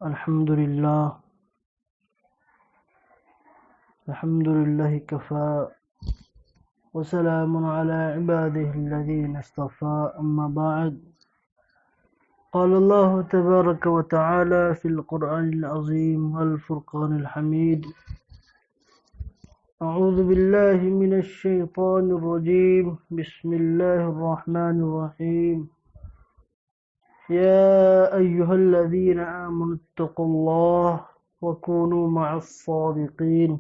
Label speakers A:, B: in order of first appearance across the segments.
A: الحمد لله كفى وسلام على عباده الذين اصطفى أما بعد قال الله تبارك وتعالى في القرآن العظيم والفرقان الحميد أعوذ بالله من الشيطان الرجيم بسم الله الرحمن الرحيم يا أيها الذين آمنوا اتقوا الله وكونوا مع الصادقين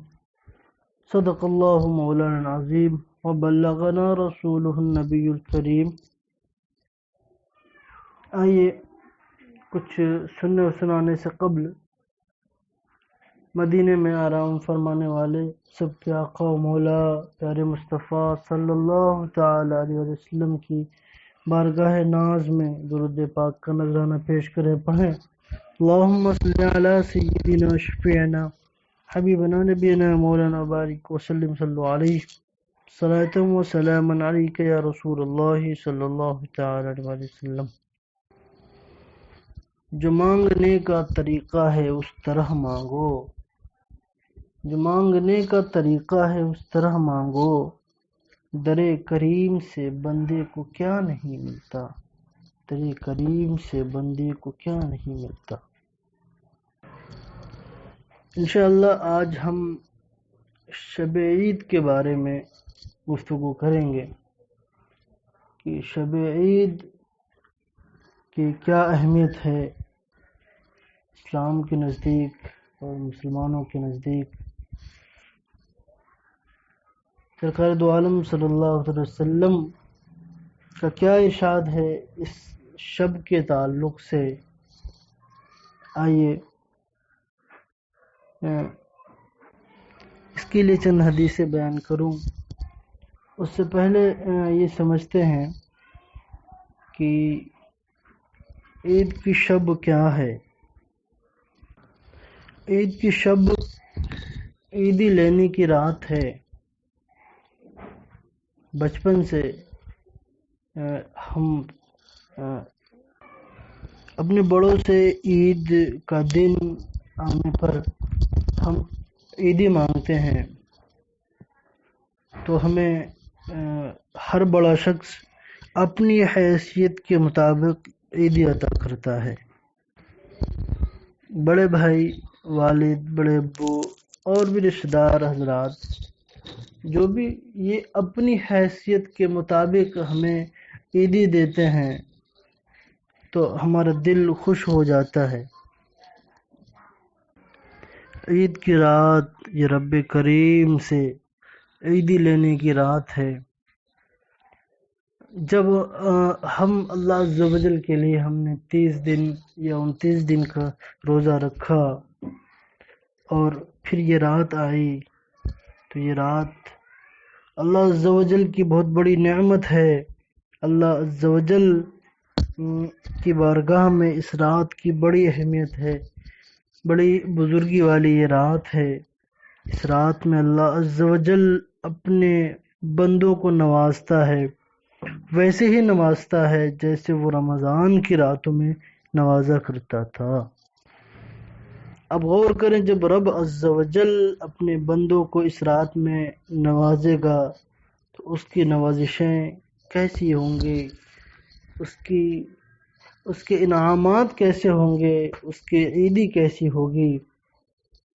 A: صدق الله مولانا العظيم وبلغنا رسوله النبی الکریم۔ آئیے کچھ سننے و سنانے سے قبل مدینے میں آرام فرمانے والے سب کے آقا و مولا پیارے مصطفیٰ صلی اللہ تعالی علیہ وسلم کی بارگاہ ناز میں درود پاک کا نذرانہ پیش کریں، پڑھیں اللہم صلی علی سیدنا شفیعنا حبیبنا نبینا مولانا بارک وسلم صلی علیہ صلاۃ و سلام علیک یا رسول اللہ صلی اللہ تعالی علیہ وسلم۔ جو مانگنے کا طریقہ ہے اس طرح مانگو، جو مانگنے کا طریقہ ہے اس طرح مانگو، در کریم سے بندے کو کیا نہیں ملتا، در کریم سے بندے کو کیا نہیں ملتا۔ انشاءاللہ آج ہم شب عید کے بارے میں گفتگو کریں گے کہ شب عید کی کیا اہمیت ہے اسلام کے نزدیک اور مسلمانوں کے نزدیک۔ سرکار دو عالم صلی اللہ علیہ وسلم کا کیا ارشاد ہے اس شب کے تعلق سے، آئیے اس کے لیے چند حدیثیں بیان کروں۔ اس سے پہلے یہ سمجھتے ہیں کہ عید کی شب کیا ہے۔ عید کی شب عیدی لینے کی رات ہے۔ بچپن سے ہم اپنے بڑوں سے عید کا دن آنے پر ہم عیدی مانگتے ہیں، تو ہمیں ہر بڑا شخص اپنی حیثیت کے مطابق عیدی عطا کرتا ہے۔ بڑے بھائی، والد، بڑے ابو اور بھی رشتہ دار حضرات جو بھی یہ اپنی حیثیت کے مطابق ہمیں عیدی دیتے ہیں تو ہمارا دل خوش ہو جاتا ہے۔ عید کی رات یہ رب کریم سے عیدی لینے کی رات ہے۔ جب ہم اللہ عز و جل کے لیے ہم نے 30 دن یا 29 دن کا روزہ رکھا اور پھر یہ رات آئی، تو یہ رات اللہ عز و جل کی بہت بڑی نعمت ہے۔ اللہ عز و جل کی بارگاہ میں اس رات کی بڑی اہمیت ہے، بڑی بزرگی والی یہ رات ہے۔ اس رات میں اللہ عز و جل اپنے بندوں کو نوازتا ہے، ویسے ہی نوازتا ہے جیسے وہ رمضان کی راتوں میں نوازا کرتا تھا۔ اب غور کریں، جب رب عز و جل اپنے بندوں کو اس رات میں نوازے گا تو اس کی نوازشیں کیسی ہوں گی، اس کے انعامات کیسے ہوں گے، اس کی عیدی کیسی ہوگی۔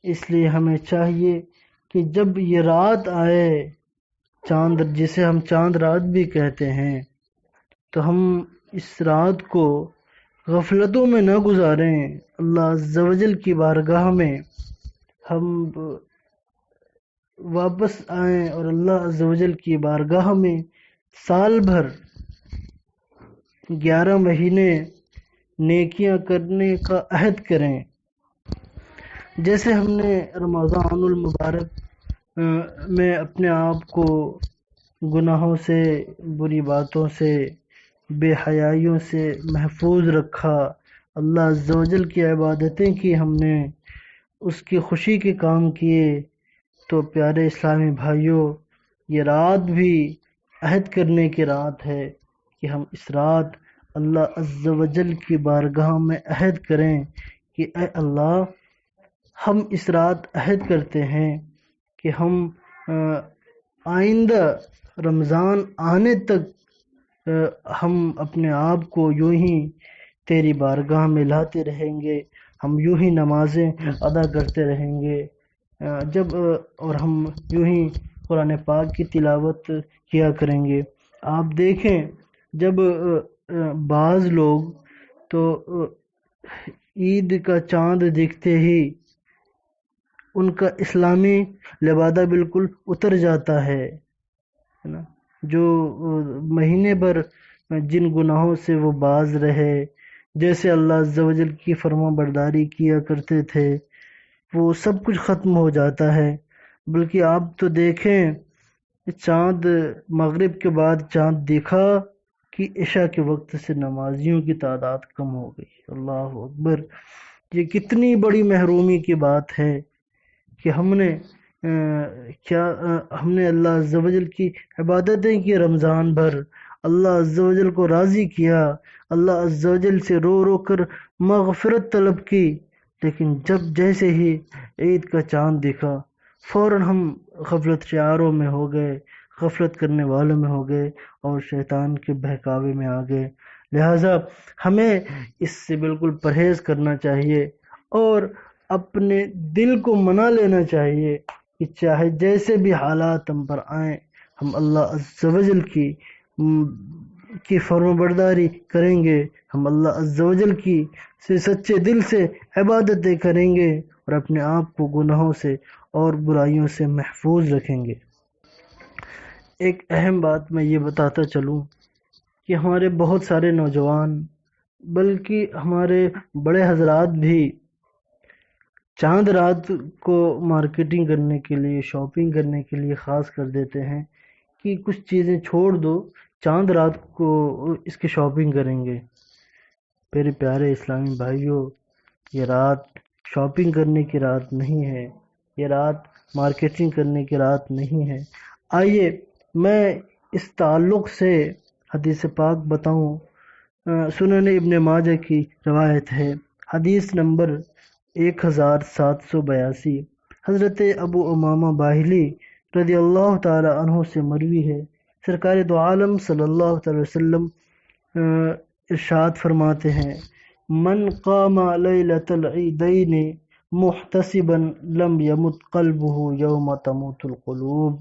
A: اس لیے ہمیں چاہیے کہ جب یہ رات آئے، چاند جسے ہم چاند رات بھی کہتے ہیں، تو ہم اس رات کو غفلتوں میں نہ گزاریں۔ اللہ عز و جل کی بارگاہ میں ہم واپس آئیں اور اللہ عز و جل کی بارگاہ میں سال بھر 11 مہینے نیکیاں کرنے کا عہد کریں۔ جیسے ہم نے رمضان المبارک میں اپنے آپ کو گناہوں سے، بری باتوں سے، بے حیائیوں سے محفوظ رکھا، اللہ عز و جل کی عبادتیں کی ہم نے، اس کی خوشی کے کام کیے، تو پیارے اسلامی بھائیوں یہ رات بھی عہد کرنے کی رات ہے کہ ہم اس رات اللہ عز و جل کی بارگاہ میں عہد کریں کہ اے اللہ ہم اس رات عہد کرتے ہیں کہ ہم آئندہ رمضان آنے تک ہم اپنے آپ کو یوں ہی تیری بارگاہ میں لاتے رہیں گے، ہم یوں ہی نمازیں ادا کرتے رہیں گے، اور ہم یوں ہی قرآن پاک کی تلاوت کیا کریں گے۔ آپ دیکھیں جب بعض لوگ تو عید کا چاند دیکھتے ہی ان کا اسلامی لبادہ بالکل اتر جاتا ہے نا، جو مہینے بھر جن گناہوں سے وہ باز رہے، جیسے اللہ عز و جل کی فرما برداری کیا کرتے تھے، وہ سب کچھ ختم ہو جاتا ہے۔ بلکہ آپ تو دیکھیں چاند مغرب کے بعد چاند دیکھا کہ عشاء کے وقت سے نمازیوں کی تعداد کم ہو گئی۔ اللہ اکبر! یہ کتنی بڑی محرومی کی بات ہے کہ ہم نے اللہ عز و جل کی عبادتیں کی، رمضان بھر اللہ عز و جل کو راضی کیا، اللہ عز و جل سے رو رو کر مغفرت طلب کی، لیکن جیسے ہی عید کا چاند دکھا فوراً ہم غفلت شعاروں میں ہو گئے، غفلت کرنے والوں میں ہو گئے اور شیطان کے بہکاوے میں آ گئے۔ لہٰذا ہمیں اس سے بالکل پرہیز کرنا چاہیے اور اپنے دل کو منا لینا چاہیے کہ چاہے جیسے بھی حالات ہم پر آئیں، ہم اللہ عز و جل کی فرمانبرداری کریں گے، ہم اللہ عز و جل کی سچے دل سے عبادتیں کریں گے اور اپنے آپ کو گناہوں سے اور برائیوں سے محفوظ رکھیں گے۔ ایک اہم بات میں یہ بتاتا چلوں کہ ہمارے بہت سارے نوجوان بلکہ ہمارے بڑے حضرات بھی چاند رات کو مارکیٹنگ کرنے کے لیے، شاپنگ کرنے کے لیے خاص کر دیتے ہیں کہ کچھ چیزیں چھوڑ دو، چاند رات کو اس کی شاپنگ کریں گے۔ میرے پیارے اسلامی بھائیوں، یہ رات شاپنگ کرنے کی رات نہیں ہے، یہ رات مارکیٹنگ کرنے کی رات نہیں ہے۔ آئیے میں اس تعلق سے حدیث پاک بتاؤں۔ سنن ابن ماجہ کی روایت ہے، حدیث نمبر 1782، حضرت ابو امامہ باہلی رضی اللہ تعالی عنہ سے مروی ہے۔ سرکار دو عالم صلی اللہ علیہ وسلم ارشاد فرماتے ہیں، من قام لیلۃ العیدین محتسبا لم یمت قلبہ یوم تموت القلوب۔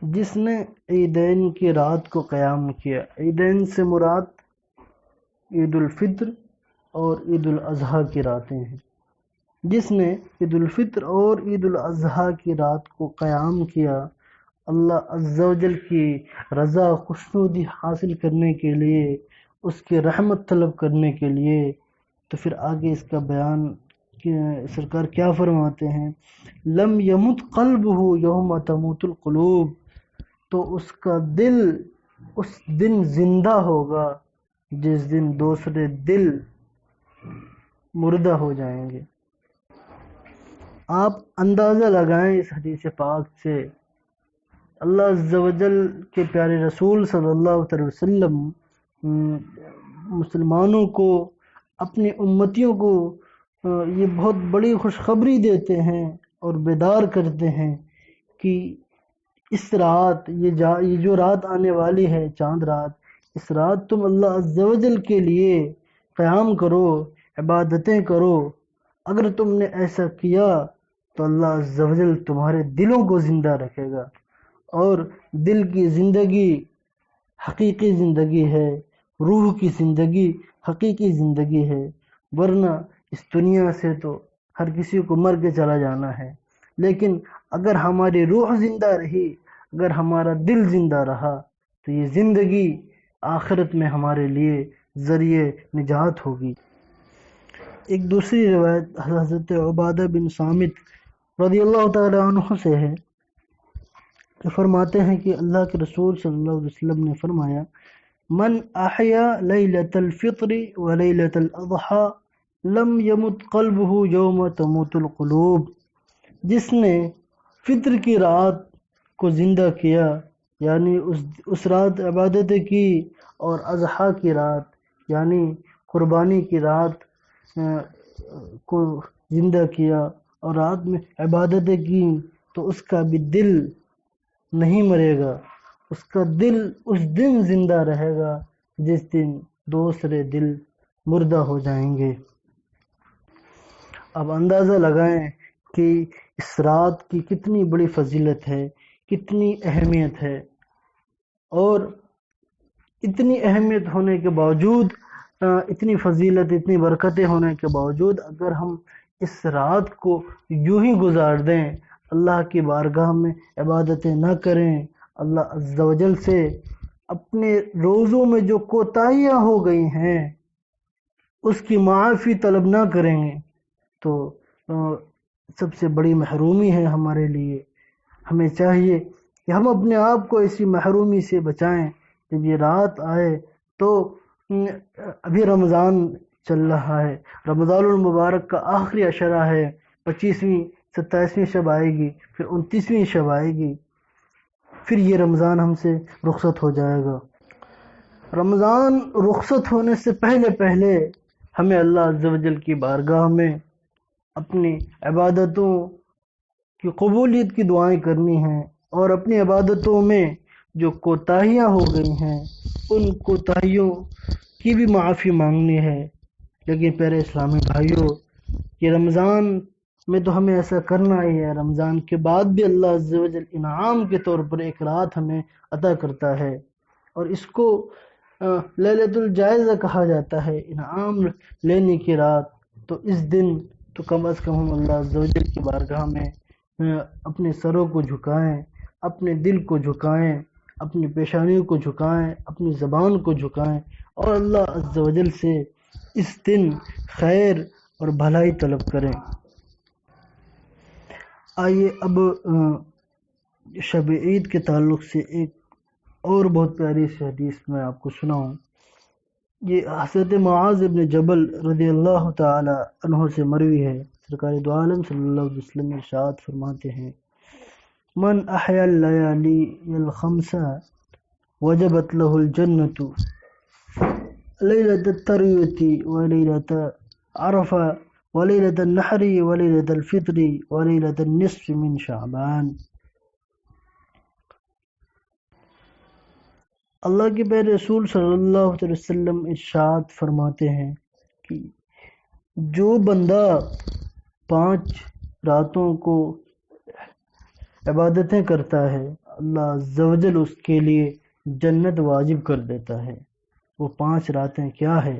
A: جس نے عیدین کی رات کو قیام کیا، عیدین سے مراد عید الفطر اور عید الاضحیٰ کی راتیں ہیں، جس نے عید الفطر اور عید الاضحیٰ کی رات کو قیام کیا اللہ عز و جل کی رضا خوشنودی حاصل کرنے کے لیے، اس کی رحمت طلب کرنے کے لیے، تو پھر آگے اس کا بیان کہ سرکار کیا فرماتے ہیں، لم یمت قلبہ یوم تموت القلوب، تو اس کا دل اس دن زندہ ہوگا جس دن دوسرے دل مردہ ہو جائیں گے۔ آپ اندازہ لگائیں اس حدیث پاک سے، اللہ عز و جل کے پیارے رسول صلی اللہ علیہ وسلم مسلمانوں کو، اپنی امتیوں کو یہ بہت بڑی خوشخبری دیتے ہیں اور بیدار کرتے ہیں کہ اس رات، یہ جو رات آنے والی ہے چاند رات، اس رات تم اللہ عز و جل کے لیے قیام کرو، عبادتیں کرو۔ اگر تم نے ایسا کیا تو اللہ عز و جل تمہارے دلوں کو زندہ رکھے گا، اور دل کی زندگی حقیقی زندگی ہے، روح کی زندگی حقیقی زندگی ہے، ورنہ اس دنیا سے تو ہر کسی کو مر کے چلا جانا ہے، لیکن اگر ہماری روح زندہ رہی، اگر ہمارا دل زندہ رہا تو یہ زندگی آخرت میں ہمارے لیے ذریعہ نجات ہوگی۔ ایک دوسری روایت حضرت عبادہ بن صامت رضی اللہ تعالی عنہ سے ہے، کہ فرماتے ہیں کہ اللہ کے رسول صلی اللہ علیہ وسلم نے فرمایا، من احیا لیلۃ الفطر و لیلۃ الاضحیٰ لم یمت قلبہ یوم تموت القلوب۔ جس نے فطر کی رات کو زندہ کیا، یعنی اس رات عبادتیں کی، اور اضحیٰ کی رات یعنی قربانی کی رات کو زندہ کیا اور رات میں عبادتیں کی، تو اس کا بھی دل نہیں مرے گا، اس کا دل اس دن زندہ رہے گا جس دن دوسرے دل مردہ ہو جائیں گے۔ اب اندازہ لگائیں کہ اس رات کی کتنی بڑی فضیلت ہے، کتنی اہمیت ہے، اور اتنی اہمیت ہونے کے باوجود، اتنی فضیلت، اتنی برکتیں ہونے کے باوجود اگر ہم اس رات کو یوں ہی گزار دیں، اللہ کی بارگاہ میں عبادتیں نہ کریں، اللہ عز و جل سے اپنے روزوں میں جو کوتاہیاں ہو گئی ہیں اس کی معافی طلب نہ کریں گے، تو سب سے بڑی محرومی ہے ہمارے لیے۔ ہمیں چاہیے کہ ہم اپنے آپ کو ایسی محرومی سے بچائیں۔ جب یہ رات آئے تو ابھی رمضان چل رہا ہے، رمضان المبارک کا آخری عشرہ ہے، 25ویں 27ویں شب آئے گی، پھر 29ویں شب آئے گی، پھر یہ رمضان ہم سے رخصت ہو جائے گا۔ رمضان رخصت ہونے سے پہلے پہلے ہمیں اللہ عز و جل کی بارگاہ میں اپنی عبادتوں کی قبولیت کی دعائیں کرنی ہیں، اور اپنی عبادتوں میں جو کوتاہیاں ہو گئی ہیں ان کوتاہیوں کی بھی معافی مانگنی ہے۔ لیکن پیارے اسلامی بھائیوں، یہ رمضان میں تو ہمیں ایسا کرنا ہی ہے، رمضان کے بعد بھی اللہ عز و جل انعام کے طور پر ایک رات ہمیں عطا کرتا ہے، اور اس کو لیلۃ الجائزہ کہا جاتا ہے، انعام لینے کی رات۔ تو اس دن تو کم از کم ہم اللہ عز و جل کی بارگاہ میں اپنے سروں کو جھکائیں، اپنے دل کو جھکائیں، اپنی پیشانیوں کو جھکائیں، اپنی زبان کو جھکائیں، اور اللہ عز و جل سے اس دن خیر اور بھلائی طلب کریں۔ آئیے اب شب عید کے تعلق سے ایک اور بہت پیاری سی حدیث میں آپ کو سناؤں۔ یہ حضرت معاذ بن جبل رضی اللہ تعالی عنہ سے مروی ہے۔ سرکار دو عالم صلی اللہ علیہ وسلم ارشاد فرماتے ہیں: من احیا اللیالی الخمس وجبت له الجنة لیلۃ الترویۃ ولیلۃ عرفہ ولیلۃ النحر ولیلۃ الفطر ولیلۃ النصف من شعبان۔ اللہ کے پیارے رسول صلی اللہ علیہ وسلم ارشاد فرماتے ہیں کہ جو بندہ 5 راتوں کو عبادتیں کرتا ہے، اللہ عز و جل اس کے لیے جنت واجب کر دیتا ہے۔ وہ 5 راتیں کیا ہے؟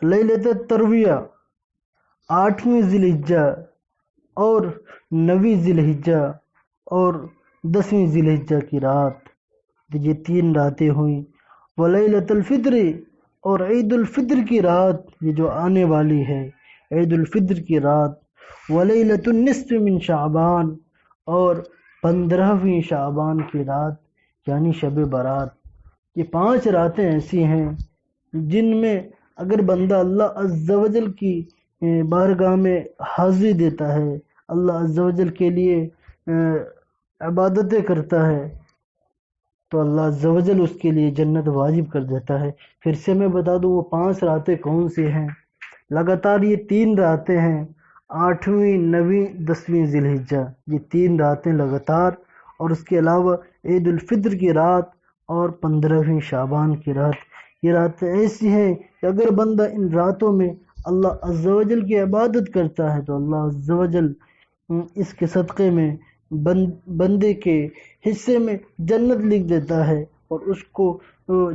A: لیلۃ الترویہ 8ویں ذی الحجہ اور 9ویں ذی الحجہ اور 10ویں ذی الحجہ کی رات، یہ 3 راتیں ہوئیں۔ ولیلۃ الفطر اور عید الفطر کی رات، یہ جو آنے والی ہے، عید الفطر کی رات۔ ولیلۃ النصف من شعبان اور 15ویں شعبان کی رات یعنی شب برات۔ یہ 5 راتیں ایسی ہیں جن میں اگر بندہ اللہ عز و جل کی بارگاہ میں حاضری دیتا ہے، اللہ عز و جل کے لیے عبادتیں کرتا ہے، تو اللہ عز و جل اس کے لیے جنت واجب کر دیتا ہے۔ پھر سے میں بتا دوں وہ 5 راتیں کون سی ہیں۔ لگاتار یہ 3 راتیں ہیں، 8ویں 9ویں 10ویں ذی الحجہ، یہ 3 راتیں لگاتار، اور اس کے علاوہ عید الفطر کی رات اور 15ویں شعبان کی رات۔ یہ راتیں ایسی ہیں کہ اگر بندہ ان راتوں میں اللہ عز و جل کی عبادت کرتا ہے تو اللہ عز و جل اس کے صدقے میں بندے کے حصے میں جنت لکھ دیتا ہے، اور اس کو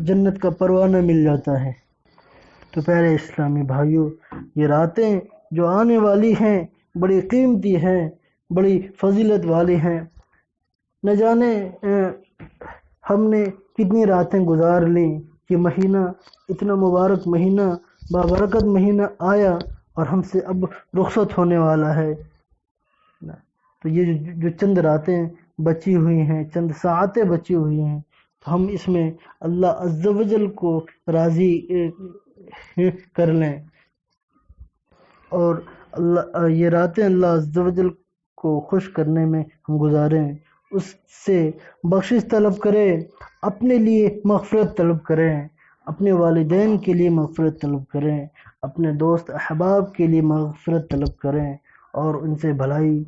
A: جنت کا پروانہ مل جاتا ہے۔ تو پیارے اسلامی بھائیوں، یہ راتیں جو آنے والی ہیں بڑی قیمتی ہیں، بڑی فضیلت والی ہیں۔ نہ جانے ہم نے کتنی راتیں گزار لیں، یہ مہینہ، اتنا مبارک مہینہ، بابرکت مہینہ آیا اور ہم سے اب رخصت ہونے والا ہے۔ تو یہ جو چند راتیں بچی ہوئی ہیں، چند ساعتیں بچی ہوئی ہیں، تو ہم اس میں اللہ عز و جل کو راضی کر لیں، اور یہ راتیں اللہ عز و جل کو خوش کرنے میں ہم گزاریں، اس سے بخشش طلب کریں، اپنے لیے مغفرت طلب کریں، اپنے والدین کے لیے مغفرت طلب کریں، اپنے دوست احباب کے لیے مغفرت طلب کریں اور ان سے بھلائی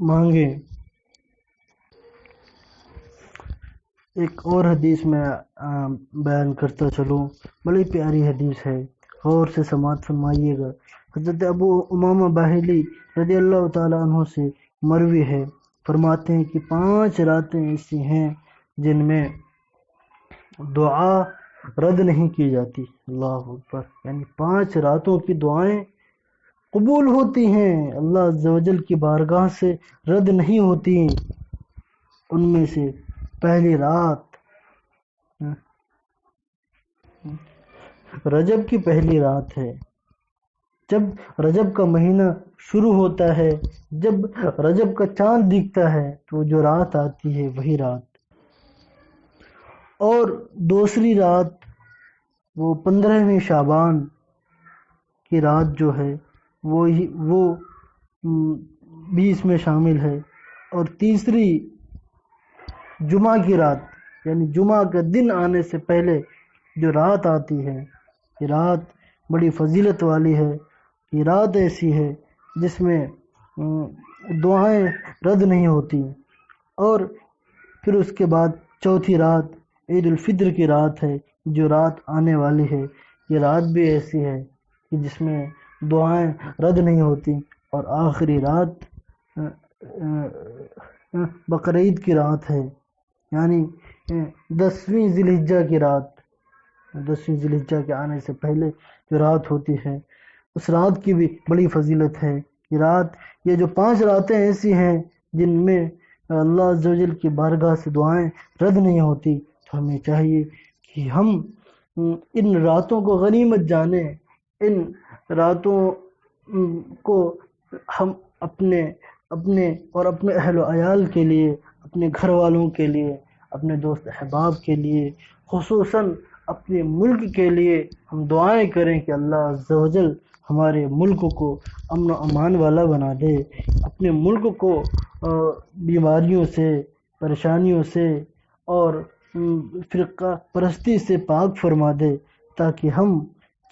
A: مانگیں۔ ایک اور حدیث میں بیان کرتا چلوں، بڑی پیاری حدیث ہے، غور سے سماعت فرمائیے گا۔ حضرت ابو امامہ باہلی رضی اللہ تعالیٰ عنہ سے مروی ہے، فرماتے ہیں کہ 5 راتیں ایسی ہیں جن میں دعا رد نہیں کی جاتی۔ اللہ اکبر، یعنی 5 راتوں کی دعائیں قبول ہوتی ہیں، اللہ عز و جل کی بارگاہ سے رد نہیں ہوتی۔ ان میں سے پہلی رات رجب کی پہلی رات ہے، جب رجب کا مہینہ شروع ہوتا ہے، جب رجب کا چاند دکھتا ہے تو جو رات آتی ہے وہی رات۔ اور دوسری رات وہ 15ویں شعبان کی رات جو ہے وہ بھی اس میں شامل ہے۔ اور تیسری جمعہ کی رات، یعنی جمعہ کا دن آنے سے پہلے جو رات آتی ہے، یہ رات بڑی فضیلت والی ہے۔ یہ رات ایسی ہے جس میں دعائیں رد نہیں ہوتی۔ اور پھر اس کے بعد چوتھی رات عید الفطر کی رات ہے، جو رات آنے والی ہے، یہ رات بھی ایسی ہے کہ جس میں دعائیں رد نہیں ہوتی۔ اور آخری رات بقرعید کی رات ہے، یعنی 10ویں ذی الحجہ کی رات، 10ویں ذی الحجہ کے آنے سے پہلے جو رات ہوتی ہے، اس رات کی بھی بڑی فضیلت ہے۔ یہ جو 5 راتیں ایسی ہیں جن میں اللہ عز و جل کی بارگاہ سے دعائیں رد نہیں ہوتی، تو ہمیں چاہیے کہ ہم ان راتوں کو غنیمت جانیں، ان راتوں کو ہم اپنے اور اپنے اہل و عیال کے لیے، اپنے گھر والوں کے لیے، اپنے دوست احباب کے لیے، خصوصاً اپنے ملک کے لیے ہم دعائیں کریں کہ اللہ عز و جل ہمارے ملک کو امن و امان والا بنا دے، اپنے ملک کو بیماریوں سے، پریشانیوں سے اور فرقہ پرستی سے پاک فرما دے، تاکہ ہم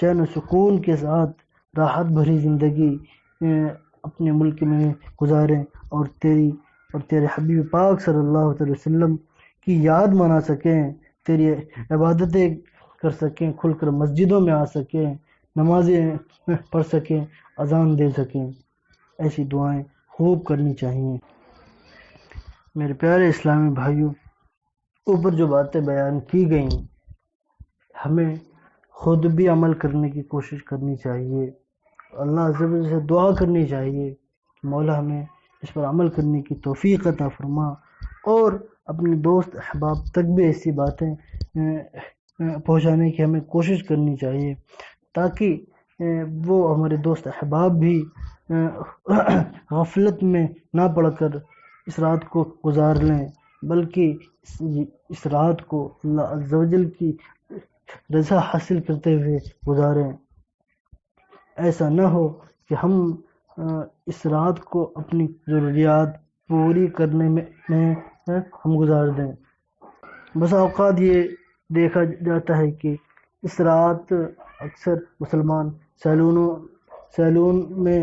A: چین و سکون کے ساتھ راحت بھری زندگی اپنے ملک میں گزاریں اور تیرے حبیب پاک صلی اللہ علیہ وسلم کی یاد منا سکیں، تیری عبادتیں کر سکیں، کھل کر مسجدوں میں آ سکیں، نمازیں پڑھ سکیں، اذان دے سکیں۔ ایسی دعائیں خوب کرنی چاہیے۔ میرے پیارے اسلامی بھائیوں، اوپر جو باتیں بیان کی گئیں، ہمیں خود بھی عمل کرنے کی کوشش کرنی چاہیے، اللہ عز و جل سے دعا کرنی چاہیے کہ مولا ہمیں اس پر عمل کرنے کی توفیق عطا فرما، اور اپنے دوست احباب تک بھی ایسی باتیں پہنچانے کی ہمیں کوشش کرنی چاہیے، تاکہ وہ ہمارے دوست احباب بھی غفلت میں نہ پڑ کر اس رات کو گزار لیں، بلکہ اس رات کو اللہ عز و جل کی رضا حاصل کرتے ہوئے گزاریں۔ ایسا نہ ہو کہ ہم اس رات کو اپنی ضروریات پوری کرنے میں ہم گزار دیں۔ بس اوقات یہ دیکھا جاتا ہے کہ اس رات اکثر مسلمان سیلون میں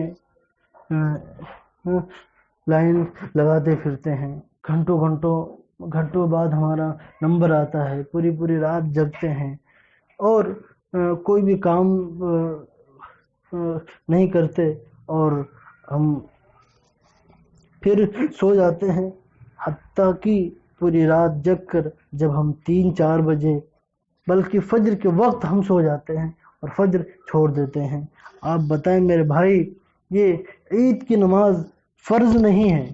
A: لائن لگاتے پھرتے ہیں، گھنٹوں بعد ہمارا نمبر آتا ہے، پوری رات جگتے ہیں اور کوئی بھی کام نہیں کرتے، اور ہم پھر سو جاتے ہیں، حتیٰ کہ پوری رات جگ کر جب ہم 3-4 بجے بلکہ فجر کے وقت ہم سو جاتے ہیں اور فجر چھوڑ دیتے ہیں۔ آپ بتائیں میرے بھائی، یہ عید کی نماز فرض نہیں ہے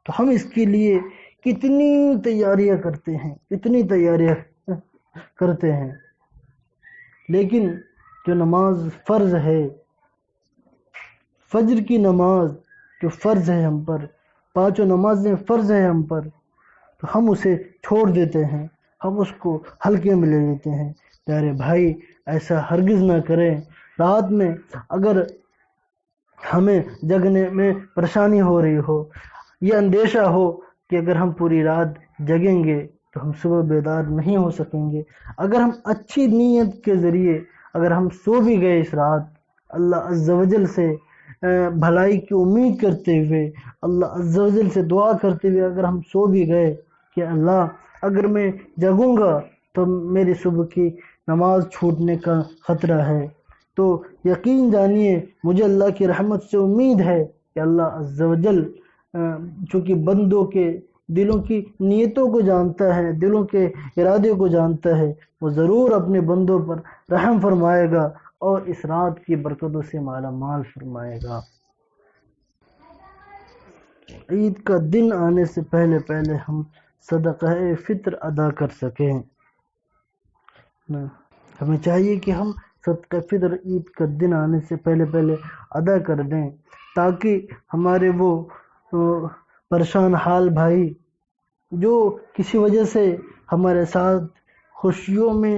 A: تو ہم اس کے لیے کتنی تیاریاں کرتے ہیں، لیکن جو نماز فرض ہے، فجر کی نماز جو فرض ہے ہم پر، 5 نمازیں فرض ہیں ہم پر، تو ہم اسے چھوڑ دیتے ہیں، ہم اس کو ہلکے میں لے لیتے ہیں۔ پیارے بھائی، ایسا ہرگز نہ کریں۔ رات میں اگر ہمیں جگنے میں پریشانی ہو رہی ہو، یہ اندیشہ ہو کہ اگر ہم پوری رات جگیں گے تو ہم صبح بیدار نہیں ہو سکیں گے۔ اگر ہم اچھی نیت کے ذریعے اگر ہم سو بھی گئے اس رات، اللہ عز و جل سے بھلائی کی امید کرتے ہوئے، اللہ عز و جل سے دعا کرتے ہوئے اگر ہم سو بھی گئے کہ اللہ اگر میں جگوں گا تو میری صبح کی نماز چھوٹنے کا خطرہ ہے، تو یقین جانیے مجھے اللہ کی رحمت سے امید ہے کہ اللہ عز و جل چونکہ بندوں کے دلوں کی نیتوں کو جانتا ہے، دلوں کے ارادے کو جانتا ہے، وہ ضرور اپنے بندوں پر رحم فرمائے گا اور اس رات کی برکتوں سے مالا مال فرمائے گا۔ عید کا دن آنے سے پہلے پہلے ہم صدقہ فطر ادا کر سکیں، ہمیں چاہیے کہ ہم صدقہ فطر عید کا دن آنے سے پہلے پہلے ادا کر دیں، تاکہ ہمارے وہ پریشان حال بھائی جو کسی وجہ سے ہمارے ساتھ خوشیوں میں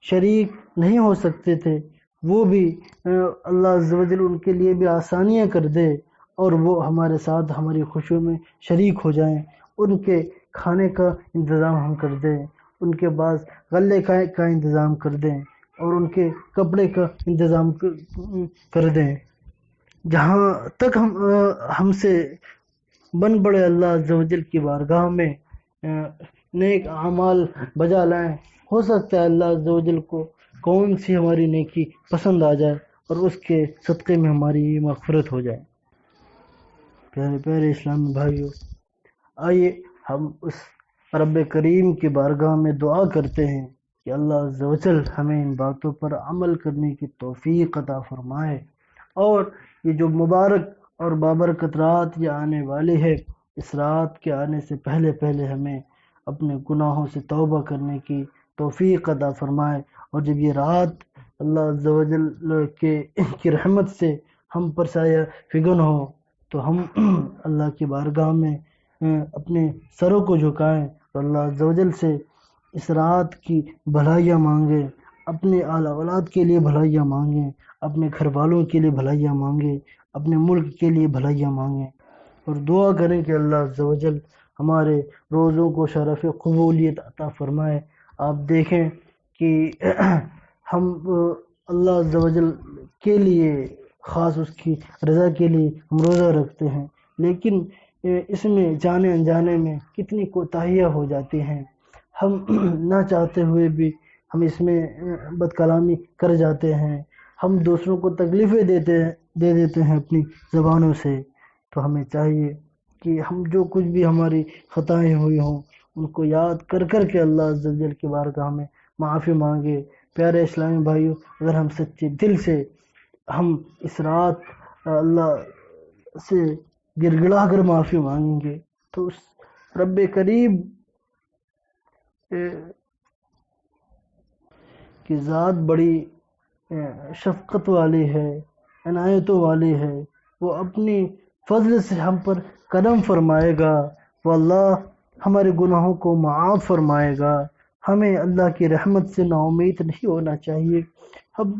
A: شریک نہیں ہو سکتے تھے، وہ بھی اللہ عز و جل ان کے لیے بھی آسانیاں کر دے اور وہ ہمارے ساتھ ہماری خوشیوں میں شریک ہو جائیں، ان کے کھانے کا انتظام ہم کر دیں، ان کے پاس غلے کا انتظام کر دیں اور ان کے کپڑے کا انتظام کر دیں۔ جہاں تک ہم سے بن پڑے اللہ عز و جل کی بارگاہ میں نیک اعمال بجا لائیں، ہو سکتا ہے اللہ عز و جل کو کون سی ہماری نیکی پسند آ جائے اور اس کے صدقے میں ہماری مغفرت ہو جائے۔ پیارے پیارے اسلامی بھائیوں، آئیے ہم اس رب کریم کی بارگاہ میں دعا کرتے ہیں کہ اللہ عز و جل ہمیں ان باتوں پر عمل کرنے کی توفیق عطا فرمائے، اور یہ جو مبارک اور بابرکت رات یہ آنے والی ہے، اس رات کے آنے سے پہلے پہلے ہمیں اپنے گناہوں سے توبہ کرنے کی توفیق عطا فرمائے، اور جب یہ رات اللہ عز و جل کی رحمت سے ہم پر سایہ فگن ہو تو ہم اللہ کی بارگاہ میں اپنے سروں کو جھکائیں اور اللہ عز و جل سے اس رات کی بھلائیاں مانگیں، اپنے آل اولاد کے لیے بھلائیاں مانگیں، اپنے گھر والوں کے لیے بھلائیاں مانگیں، اپنے ملک کے لیے بھلائیاں مانگیں، اور دعا کریں کہ اللہ عز و جل ہمارے روزوں کو شرف قبولیت عطا فرمائے۔ آپ دیکھیں کہ ہم اللہ عز و جل کے لیے خاص اس کی رضا کے لیے ہم روزہ رکھتے ہیں، لیکن اس میں جانے انجانے میں کتنی کوتاہیاں ہو جاتی ہیں، ہم نہ چاہتے ہوئے بھی ہم اس میں بد کلامی کر جاتے ہیں، ہم دوسروں کو تکلیفیں دے دیتے ہیں اپنی زبانوں سے۔ تو ہمیں چاہیے کہ ہم جو کچھ بھی ہماری خطائیں ہوئی ہوں ان کو یاد کر کر کے اللہ عز و جل کی بارگاہ میں معافی مانگے۔ پیارے اسلامی بھائیوں، اگر ہم سچے دل سے ہم اس رات اللہ سے گر گڑا کر معافی مانگیں گے تو اس رب کریم کی ذات بڑی شفقت والی ہے، عنایتوں والی ہے، وہ اپنی فضل سے ہم پر کرم فرمائے گا، وہ اللہ ہمارے گناہوں کو معاف فرمائے گا۔ ہمیں اللہ کی رحمت سے نا امید نہیں ہونا چاہیے۔ ہم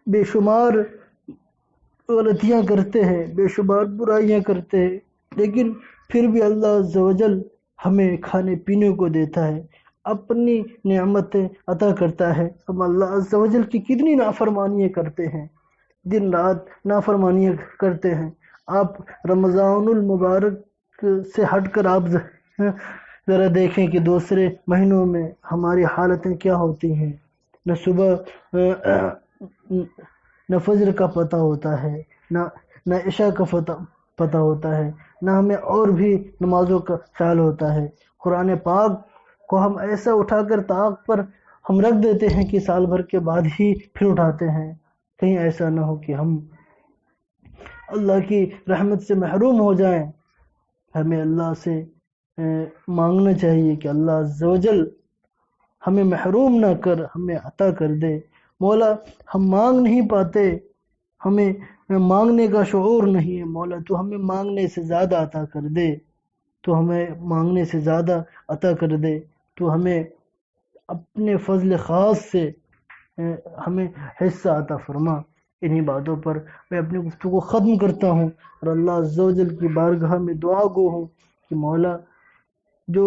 A: بے شمار غلطیاں کرتے ہیں، بے شمار برائیاں کرتے ہیں، لیکن پھر بھی اللہ عز و جل ہمیں کھانے پینے کو دیتا ہے، اپنی نعمتیں عطا کرتا ہے۔ ہم اللہ عز و جل کی کتنی نافرمانیاں کرتے ہیں، دن رات نافرمانیاں کرتے ہیں۔ آپ رمضان المبارک سے ہٹ کر آپ ذرا دیکھیں کہ دوسرے مہینوں میں ہماری حالتیں کیا ہوتی ہیں، نہ صبح نہ فجر کا پتہ ہوتا ہے، نہ عشاء کا پتہ ہوتا ہے، نہ ہمیں اور بھی نمازوں کا خیال ہوتا ہے۔ قرآن پاک کو ہم ایسا اٹھا کر طاق پر ہم رکھ دیتے ہیں کہ سال بھر کے بعد ہی پھر اٹھاتے ہیں، کہیں ایسا نہ ہو کہ ہم اللہ کی رحمت سے محروم ہو جائیں۔ ہمیں اللہ سے مانگنا چاہیے کہ اللہ عز و جل ہمیں محروم نہ کر، ہمیں عطا کر دے۔ مولا ہم مانگ نہیں پاتے، ہمیں مانگنے کا شعور نہیں ہے، مولا تو ہمیں مانگنے سے زیادہ عطا کر دے، تو ہمیں مانگنے سے زیادہ عطا کر دے، تو ہمیں اپنے فضل خاص سے ہمیں حصہ عطا فرما۔ انہی باتوں پر میں اپنی گفتگو ختم کرتا ہوں اور اللہ عز و جل کی بارگاہ میں دعا گو ہوں کہ مولا جو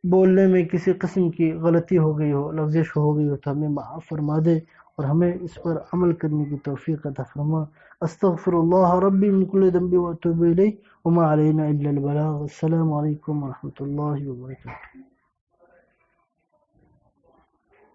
A: بولنے میں کسی قسم کی غلطی ہو گئی ہو، لغزش ہو گئی ہو تو ہمیں معاف فرما دے اور ہمیں اس پر عمل کرنے کی توفیق عطا فرما۔ استغفر اللہ ربی من کل ذنب واتوب الیہ وما علینا الا البلاغ۔ السلام علیکم ورحمۃ اللہ وبرکاتہ۔